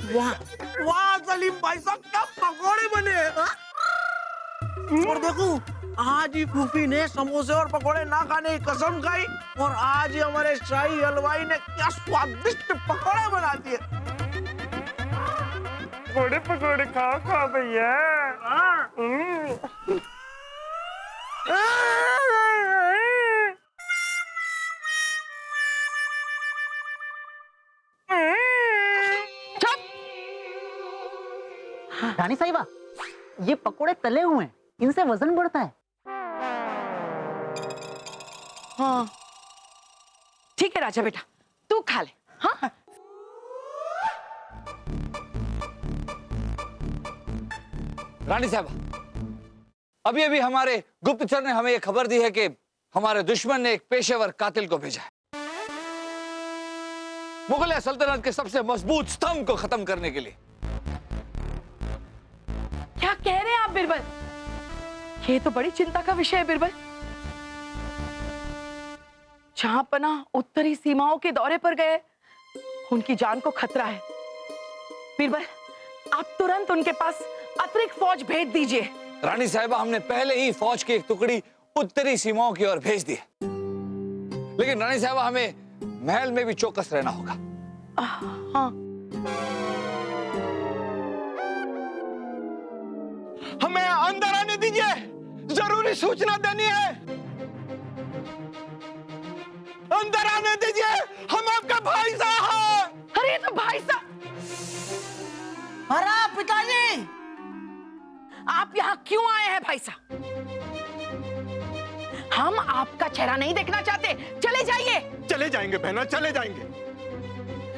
वाह वाह सलीम भाई साहब, क्या पकोड़े बने हैं। और देखो, आज ही फूफी ने समोसे और पकोड़े ना खाने की कसम खाई, और आज ही हमारे शाही हलवाई ने क्या स्वादिष्ट पकोड़े बना दिए। बड़े पकोड़े खाओ खाओ भैया। रानी साहिबा, ये पकोड़े तले हुए हैं, इनसे वजन बढ़ता है। हाँ ठीक है राजा बेटा, तू खा ले। हाँ रानी साहबा, अभी अभी हमारे गुप्तचर ने हमें यह खबर दी है कि हमारे दुश्मन ने एक पेशेवर कातिल को भेजा है मुगल सल्तनत के सबसे मजबूत स्तंभ को खत्म करने के लिए। क्या कह रहे हैं आप बिरबल? ये तो बड़ी चिंता का विषय है बिरबल। जहां पना उत्तरी सीमाओं के दौरे पर गए, उनकी जान को खतरा है। बिरबल, आप तुरंत उनके पास अतिरिक्त फौज भेज दीजिए। रानी साहिबा, हमने पहले ही फौज की एक टुकड़ी उत्तरी सीमाओं की ओर भेज दी है, लेकिन रानी साहिबा हमें महल में भी चौकस रहना होगा। हाँ हमें अंदर आने दीजिए, जरूरी सूचना देनी है। अंदर आने दीजिए, हम आपका भाई साहब। अरे ये तो भाई साहब। अरे पिताजी, आप यहाँ क्यों आए हैं भाई साहब? हम आपका चेहरा नहीं देखना चाहते, चले जाइए। चले जाएंगे बहना, चले जाएंगे,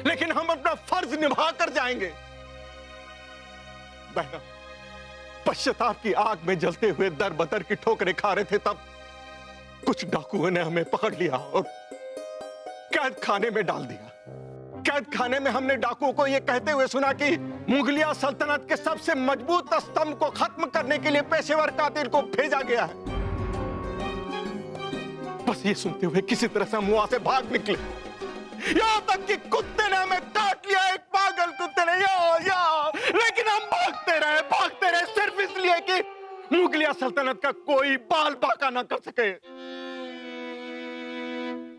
लेकिन हम अपना फर्ज निभा कर जाएंगे। बहना, पश्चाताप की आग में जलते हुए दर बदर की ठोकरें खा रहे थे, तब कुछ डाकुओं ने हमें पकड़ लिया और कैद खाने में डाल दिया। कैद खाने में हमने डाकुओं को यह कहते हुए सुना कि मुगलिया सल्तनत के सबसे मजबूत स्तंभ को खत्म करने के लिए पेशेवर कातिल को भेजा गया है। बस ये सुनते हुए किसी तरह से हम वहां से भाग निकले, यहां तक कि कुत्ते ने हमें काट लिया, एक पागल कुत्ते ने, या लेकिन हम भागते रहे सिर्फ इसलिए कि मुगलिया सल्तनत का कोई बाल बाका ना कर सके।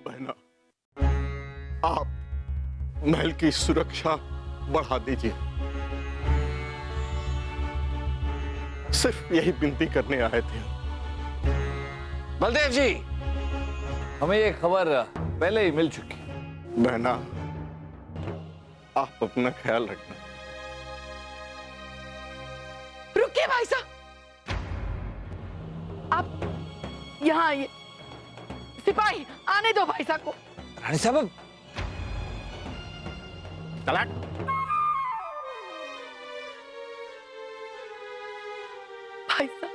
बहना, आप महल की सुरक्षा बढ़ा दीजिए, सिर्फ यही विनती करने आए थे। बलदेव जी, हमें ये खबर पहले ही मिल चुकी। बहना, आप अपना ख्याल रखना। रुकिए भाई साहब, आप यहाँ आइए। सिपाही, आने दो भाई साहब को। रानी साहब, चला। भाई साहब,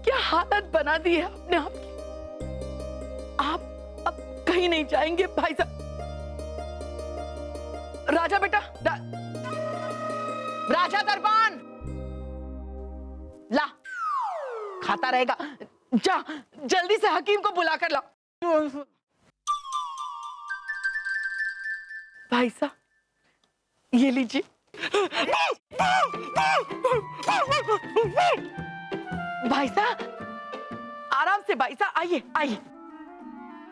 क्या हालत बना दी है अपने आप की। आप अब कहीं नहीं जाएंगे भाई साहब। राजा बेटा, राजा दरबान, ला, खाता रहेगा। जा, जल्दी से हकीम को बुला कर ला। भाई साहब, ये लीजिए। भाई साहब, आराम से भाई साहब, आइए आइए,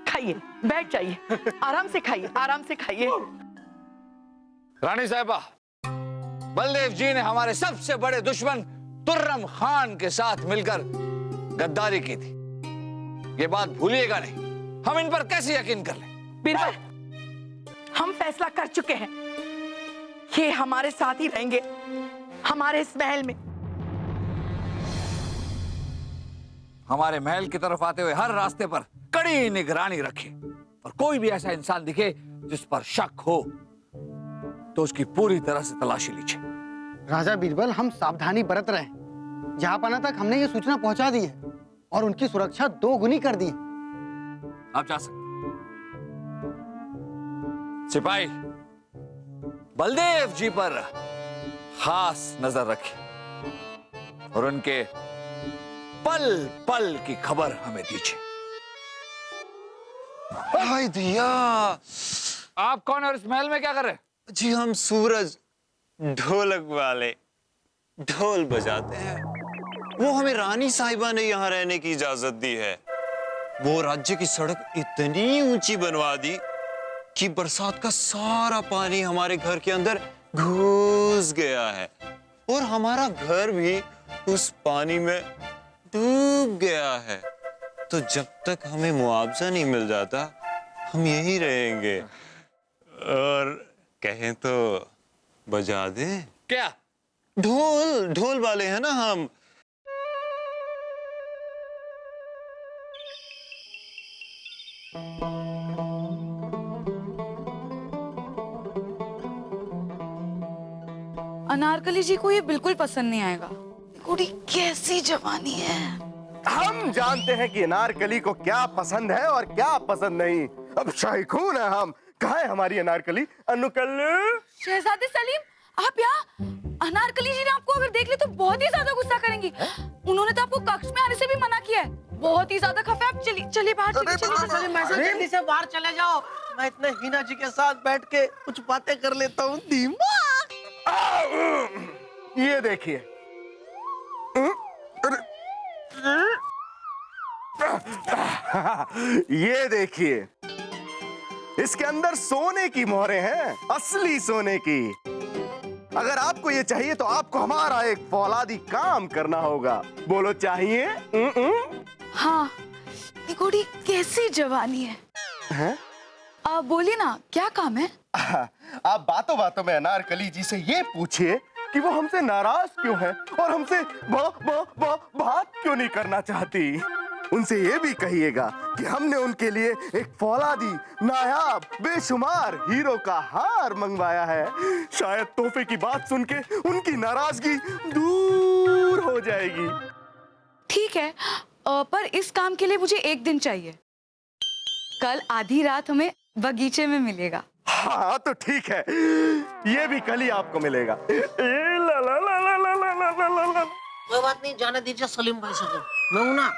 खाइए, बैठ जाइए, आराम से खाइए, आराम से खाइए। रानी साहिबा, बलदेव जी ने हमारे सबसे बड़े दुश्मन तुर्रम खान के साथ मिलकर गद्दारी की थी। ये बात भूलिएगा नहीं। हम इन पर कैसे यकीन कर लें? बीरबल, हम फैसला कर चुके हैं, ये हमारे साथ ही रहेंगे, हमारे इस महल में। हमारे महल की तरफ आते हुए हर रास्ते पर कड़ी निगरानी रखें, और कोई भी ऐसा इंसान दिखे जिस पर शक हो तो उसकी पूरी तरह से तलाशी लीजिए। राजा बीरबल, हम सावधानी बरत रहे हैं। जहां पना तक हमने ये सूचना पहुंचा दी है और उनकी सुरक्षा 2 गुनी कर दी है। आप जा सकते। सिपाही, बलदेव जी पर खास नजर रखें और उनके पल पल की खबर हमें दीजिए। हाय दिया, आप कौन और इस महल में क्या कर रहे हैं? जी हम सूरज ढोलक वाले ढोल बजाते हैं। वो हमें रानी साहिबा ने यहाँ रहने की इजाजत दी है। वो राज्य की सड़क इतनी ऊंची बनवा दी कि बरसात का सारा पानी हमारे घर के अंदर घुस गया है और हमारा घर भी उस पानी में डूब गया है। तो जब तक हमें मुआवजा नहीं मिल जाता हम यहीं रहेंगे। और कहें तो बजा दें? क्या? ढोल, ढोल वाले हैं ना हम। अनारकली जी को ये बिल्कुल पसंद नहीं आएगा। कुड़ी कैसी जवानी है। हम जानते हैं कि अनारकली को क्या पसंद है और क्या पसंद नहीं। अब शाही खून है हम। कहाँ है हमारी अनारकली? अनुकल्लू। शहजादे सलीम, आप यहाँ? अनारकली जी ने आपको अगर देख ले तो बहुत ही ज्यादा गुस्सा करेंगी। उन्होंने तो आपको कक्ष में आने से भी मना किया है। बहुत ही ज्यादा खफे। आप चलिए चलिए बाहर चलिए। जल्दी से बाहर चले जाओ। मैं इतने हीना जी के साथ बैठ के कुछ बातें कर लेता हूँ। दिमाग ये देखिए। ये देखिए, इसके अंदर सोने की मोहरें हैं, असली सोने की। अगर आपको ये चाहिए तो आपको हमारा एक फौलादी काम करना होगा। बोलो चाहिए? हाँ, ये कुड़ी कैसी जवानी है। आप बोलिए ना, क्या काम है? आप बातों बातों में अनारकली जी से ये पूछिए कि वो हमसे नाराज क्यों है और हमसे बात क्यों नहीं करना चाहती। उनसे ये भी कहिएगा कि हमने उनके लिए एक फौलादी नायाब बेशुमार हीरो का हार मंगवाया है। शायद तोहफे की बात सुन के उनकी नाराजगी दूर हो जाएगी। ठीक है, पर इस काम के लिए मुझे 1 दिन चाहिए। कल आधी रात हमें बगीचे में मिलेगा। हाँ तो ठीक है, ये भी कल ही आपको मिलेगा। ला ला ला ला ला ला ला ला ला। कोई बात नहीं, जाने दीजिए सलीम भाई से। मैं हूं ना।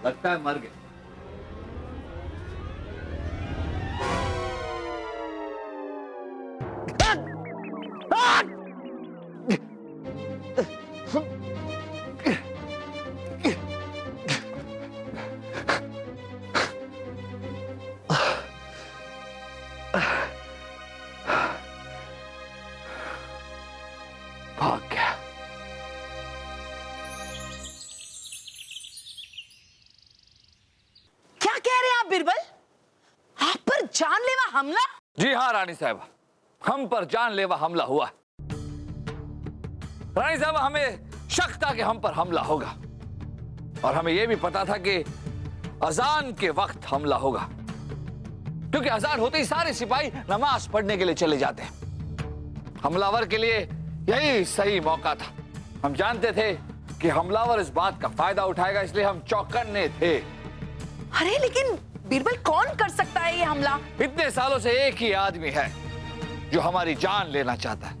लगता है मर गए। भाग गया। क्या कह रहे हैं आप बिरबल? आप पर जानलेवा हमला? जी हाँ रानी साहबा, हम पर जानलेवा हमला हुआ। रानी साहबा, हमें शक था कि हम पर हमला होगा और हमें यह भी पता था कि अजान के वक्त हमला होगा, क्योंकि अजान होते ही सारे सिपाही नमाज पढ़ने के लिए चले जाते हैं। हमलावर के लिए यही सही मौका था। हम जानते थे कि हमलावर इस बात का फायदा उठाएगा, इसलिए हम चौकन्ने थे। अरे लेकिन बीरबल, कौन कर सकता है ये हमला? इतने सालों से एक ही आदमी है जो हमारी जान लेना चाहता है,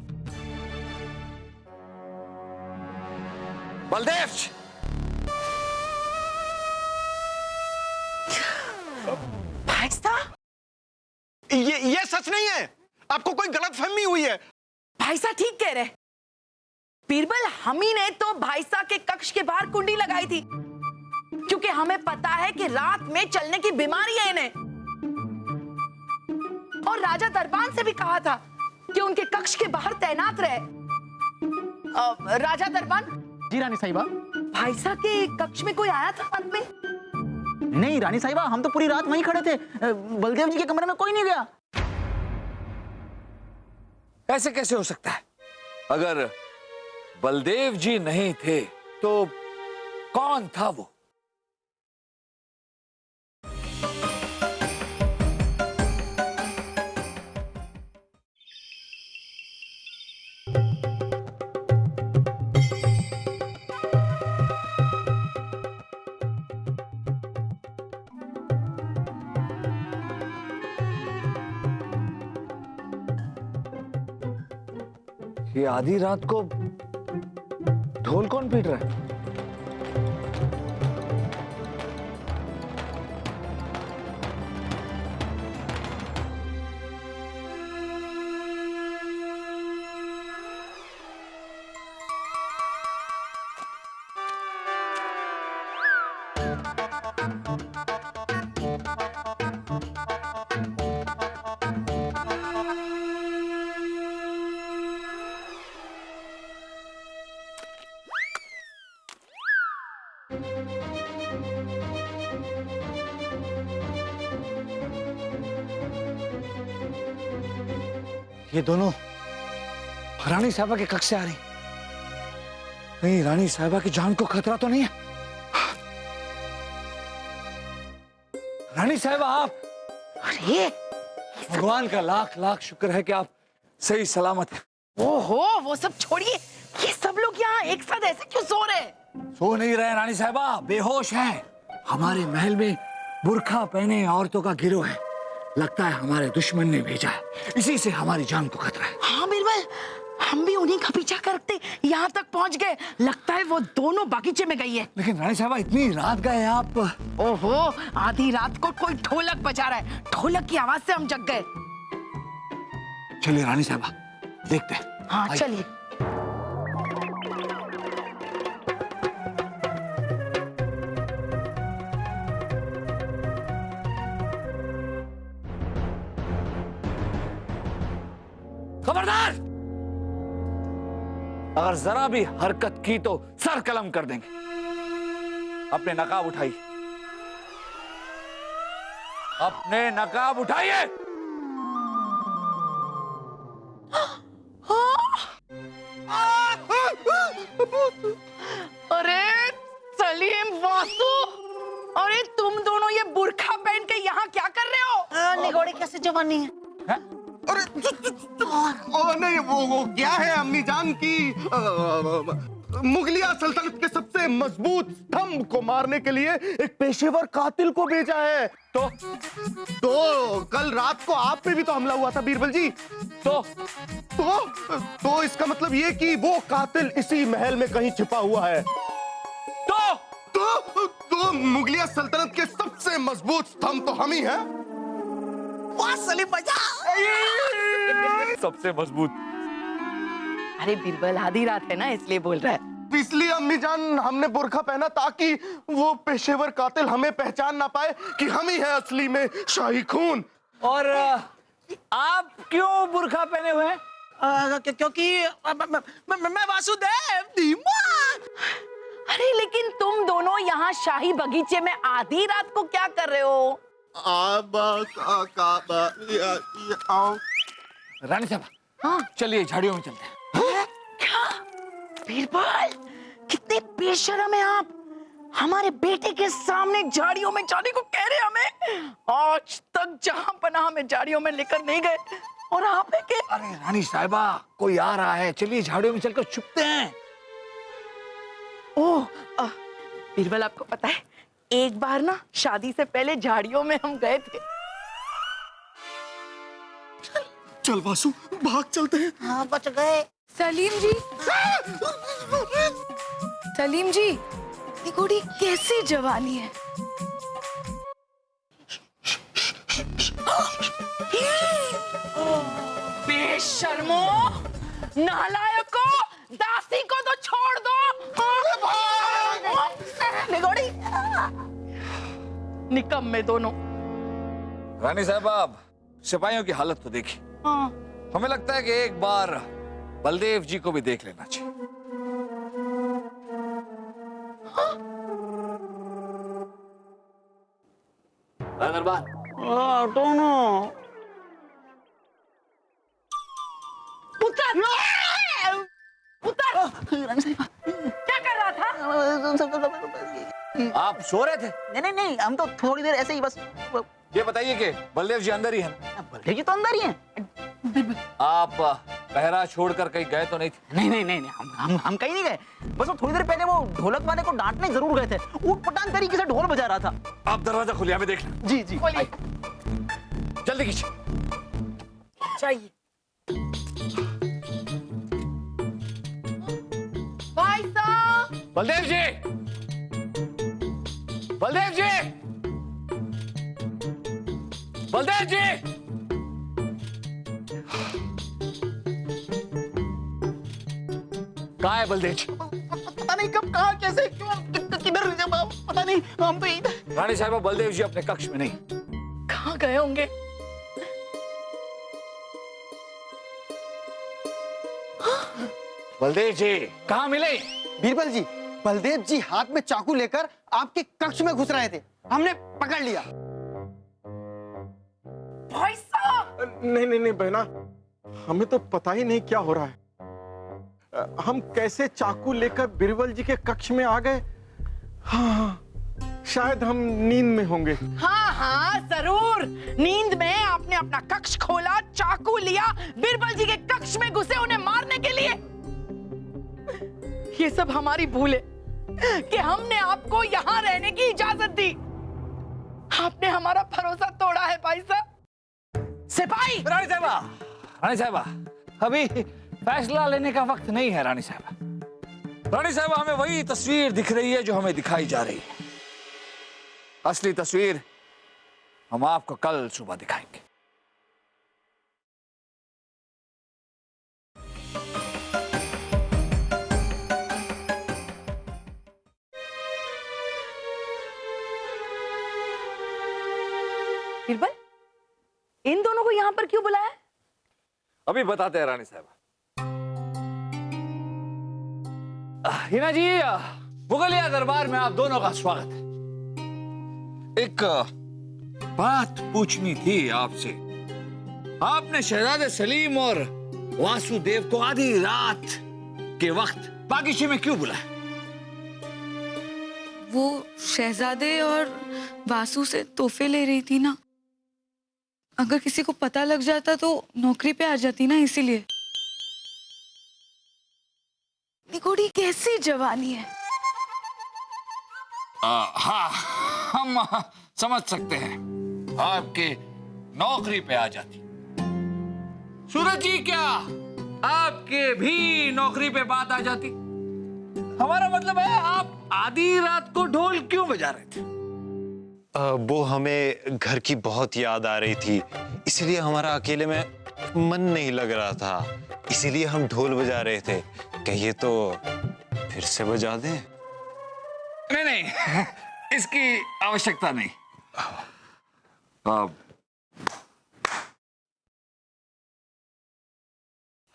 बलदेव। भाई साहब, ये सच नहीं है, आपको कोई गलतफहमी हुई है। भाई साहब ठीक कह रहे। बीरबल, हम ही ने तो भाई साहब के कक्ष के बाहर कुंडी लगाई थी, क्योंकि हमें पता है कि रात में चलने की बीमारी है इन्हें। और राजा दरबान से भी कहा था कि उनके कक्ष के बाहर तैनात रहे। राजा दरबान। जी रानी साहिबा। भाई साहब के कक्ष में कोई आया था रात में? नहीं रानी साहिबा, हम तो पूरी रात वहीं खड़े थे। बलदेव जी के कमरे में कोई नहीं गया। ऐसे कैसे हो सकता है? अगर बलदेव जी नहीं थे तो कौन था वो? ये आधी रात को ढोल कौन पीट रहा है? ये दोनों रानी साहबा के कक्ष से आ रही। कहीं रानी साहबा की जान को खतरा तो नहीं है? रानी साहबा आप, अरे भगवान का लाख लाख शुक्र है कि आप सही सलामत हैं। ओहो, वो सब छोड़िए, ये सब लोग यहाँ एक साथ ऐसे क्यों सो रहे हैं? सो नहीं रहे रानी साहबा, बेहोश हैं। हमारे महल में बुर्खा पहने औरतों का गिरोह है। लगता है हमारे दुश्मन ने भेजा है, इसी से हमारी जान को खतरा है। हाँ बिरबल, हम भी उन्हीं का पीछा करते यहाँ तक पहुँच गए। लगता है वो दोनों बागीचे में गई है। लेकिन रानी साहबा इतनी रात गए आप। ओहो, आधी रात को कोई ढोलक बजा रहा है। ढोलक की आवाज से हम जग गए। चलिए रानी साहबा, देखते हैं। हाँ आइए। चलिए। खबरदार, अगर जरा भी हरकत की तो सर कलम कर देंगे। अपने नकाब उठाइए, अपने नकाब उठाइए। अरे सलीम, वासु, अरे तुम दोनों ये बुर्खा पहन के यहाँ क्या कर रहे हो? निगोड़ी कैसे जवानी है? अरे नहीं, वो क्या है अम्मी जान की मुगलिया सल्तनत के सबसे मजबूत स्तंभ को मारने के लिए एक पेशेवर कातिल को भेजा है। तो कल रात को आप पे भी तो हमला हुआ था बीरबल जी। तो इसका मतलब ये कि वो कातिल इसी महल में कहीं छिपा हुआ है। तो मुगलिया सल्तनत के सबसे मजबूत स्तंभ तो हम ही हैं। वाह सलीम भैया, सबसे मजबूत। अरे बिरबल, आधी रात है ना, इसलिए बोल रहा है। इसलिए अम्मी जान हमने बुर्खा पहना ताकि वो पेशेवर कातिल हमें पहचान ना पाए कि हम ही हैं असली में शाही खून। और आप क्यों बुर्खा पहने हुए हैं? क्योंकि मैं वासुदेव धीमा। अरे लेकिन तुम दोनों यहाँ शाही बगीचे में आधी रात को क्या कर रहे हो? रानी साहब, हाँ चलिए झाड़ियों में चलते हैं। क्या बीरबल, कितने बेशर्म है आप। हमारे बेटे के सामने झाड़ियों में जाने को कह रहे हमें। आज तक जहां पना हमें झाड़ियों में लेकर नहीं गए, और आप है के? अरे रानी साहिबा, कोई आ रहा है, चलिए झाड़ियों में चलकर छुपते हैं। ओह बीरबल, आपको पता है एक बार ना शादी से पहले झाड़ियों में हम गए थे। चल वासु, भाग चलते हैं। हाँ बच गए। सलीम जी, सलीम जी, निगोड़ी कैसी जवानी है। बेशर्मो, नालायको, दासी को तो छोड़ दो। निगोड़ी, निकम्मे दोनों। रानी साहब, सिपाहियों की हालत तो देखी। हाँ। हमें लगता है कि एक बार बलदेव जी को भी देख लेना चाहिए। दरबार दोनों उतर, उतर। रानी साहिबा, क्या कर रहा था? आप सो रहे थे? नहीं नहीं, हम तो थोड़ी देर ऐसे ही बस। ये बताइए कि बलदेव जी अंदर ही हैं? बलदेव जी तो अंदर ही हैं। आप पहरा छोड़कर कहीं गए तो नहीं थे? नहीं नहीं नहीं, हम कहीं नहीं गए। बस वो थोड़ी देर पहले वो ढोलक वाले को डांटने जरूर गए थे। ऊट पटांग तरीके से ढोल बजा रहा था। आप दरवाजा खोलिए, हमें देख लें। जी जी। बोलिए। जल्दी कीजिए। चाहिए। बलदेव जी, बलदेव जी, बलदेव जी। कहाँ है बलदेव जी? पता नहीं कब कहा कैसे क्यों किधर पता नहीं। हम तो रानी साहबा, बलदेव जी अपने कक्ष में नहीं। कहाँ गए होंगे? बलदेव जी कहाँ मिले? बीरबल जी, बलदेव जी हाथ में चाकू लेकर आपके कक्ष में घुस रहे थे, हमने पकड़ लिया। भाई साहब, नहीं नहीं नहीं बहना, हमें तो पता ही नहीं क्या हो रहा है। हम कैसे चाकू लेकर बीरबल जी के कक्ष में आ गए? हाँ, शायद हम नींद में होंगे। हाँ हाँ जरूर, नींद में आपने अपना कक्ष खोला, चाकू लिया, बीरबल जी के कक्ष में घुसे उन्हें मारने के लिए। ये सब हमारी भूल है कि हमने आपको यहाँ रहने की इजाजत दी। आपने हमारा भरोसा तोड़ा है भाई साहब। सिपाही! रानी साहबा, रानी साहबा, अभी फैसला लेने का वक्त नहीं है रानी साहबा। रानी साहबा, हमें वही तस्वीर दिख रही है जो हमें दिखाई जा रही है। असली तस्वीर हम आपको कल सुबह दिखाएंगे। बीरबल, इन दोनों को यहाँ पर क्यों बुलाया? अभी बताते हैं रानी साहबा। हिना जी, मुगलिया दरबार में आप दोनों का स्वागत है। एक बात पूछनी थी आपसे। आपने शहजादे सलीम और वासुदेव को आधी रात के वक्त बागीचे में क्यों बुलाया? वो शहजादे और वासु से तोहफे ले रही थी ना, अगर किसी को पता लग जाता तो नौकरी पे आ जाती ना, इसीलिए। निकोड़ी कैसी जवानी है। हाँ, हम समझ सकते हैं, आपके नौकरी पे आ जाती। सूरज जी, क्या आपके भी नौकरी पे बात आ जाती? हमारा मतलब है, आप आधी रात को ढोल क्यों बजा रहे थे? वो हमें घर की बहुत याद आ रही थी, इसलिए हमारा अकेले में मन नहीं लग रहा था, इसीलिए हम ढोल बजा रहे थे। कहिए तो फिर से बजा दें? नहीं नहीं, इसकी आवश्यकता नहीं।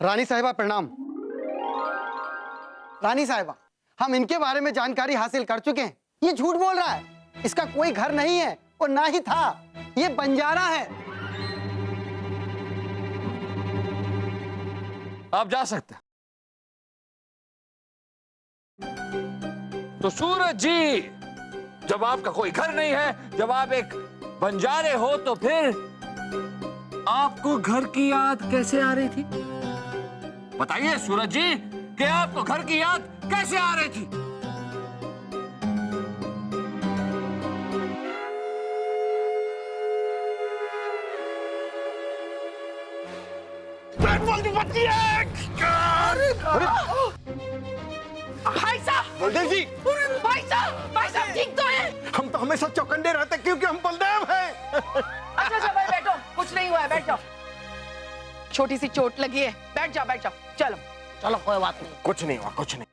रानी साहिबा प्रणाम। रानी साहिबा, हम इनके बारे में जानकारी हासिल कर चुके हैं। ये झूठ बोल रहा है, इसका कोई घर नहीं है और ना ही था, ये बंजारा है। आप जा सकते हैं। तो सूरज जी, जब आपका कोई घर नहीं है, जब आप एक बंजारे हो, तो फिर आपको घर की याद कैसे आ रही थी? बताइए सूरज जी, कि आपको घर की याद कैसे आ रही थी? भाई साहब, बलदेव जी, भाई साहब ठीक तो है? हम तो हमेशा चौकन्ने रहते क्योंकि हम बलदेव हैं। अच्छा भाई बैठो, कुछ नहीं हुआ है, बैठ जाओ। छोटी सी चोट लगी है, बैठ जाओ बैठ जाओ। चलो चलो, कोई बात नहीं। कुछ नहीं हुआ, कुछ नहीं।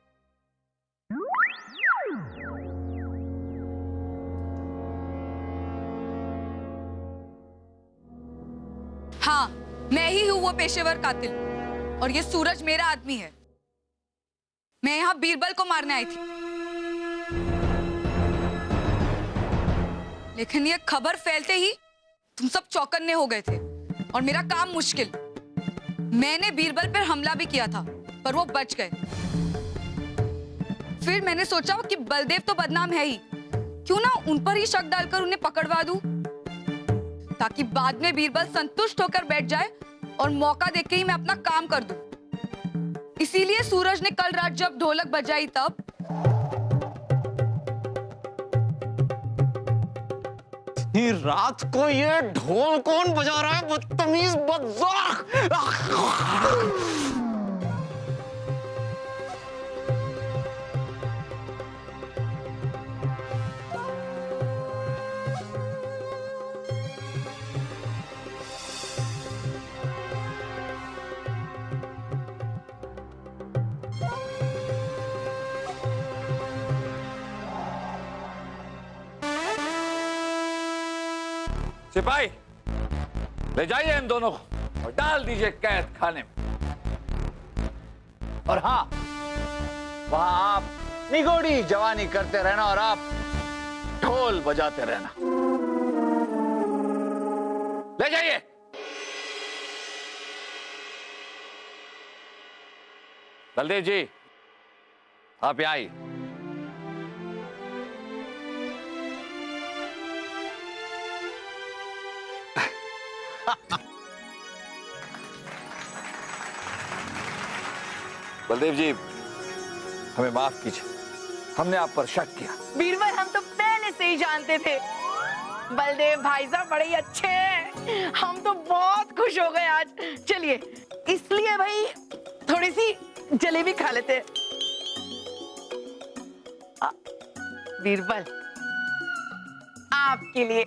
हाँ, मैं ही हूँ वो पेशेवर कातिल, और ये सूरज मेरा आदमी है। मैं यहाँ बीरबल को मारने आई थी, लेकिन ये खबर फैलते ही तुम सब चौकन्ने हो गए थे और मेरा काम मुश्किल। मैंने बीरबल पर हमला भी किया था, पर वो बच गए। फिर मैंने सोचा कि बलदेव तो बदनाम है ही, क्यों ना उन पर ही शक डालकर उन्हें पकड़वा दूं, ताकि बाद में बीरबल संतुष्ट होकर बैठ जाए और मौका देख के ही मैं अपना काम कर दूं। इसीलिए सूरज ने कल रात जब ढोलक बजाई तब रात को ये ढोल कौन बजा रहा है? बदतमीज बदज़ाक! सिपाही, ले जाइए इन दोनों को और डाल दीजिए कैद खाने में। और हाँ, वहां आप निगोड़ी जवानी करते रहना और आप ढोल बजाते रहना। ले जाइए। बलदेव जी, आप यहाँ आइए। बलदेव जी, हमें माफ कीजिए, हमने आप पर शक किया। बीरबल, हम तो पहले से ही जानते थे बलदेव भाई साहब बड़े ही अच्छे हैं। हम तो बहुत खुश हो गए आज। चलिए, इसलिए भाई थोड़ी सी जलेबी खा लेते हैं। बीरबल, आपके लिए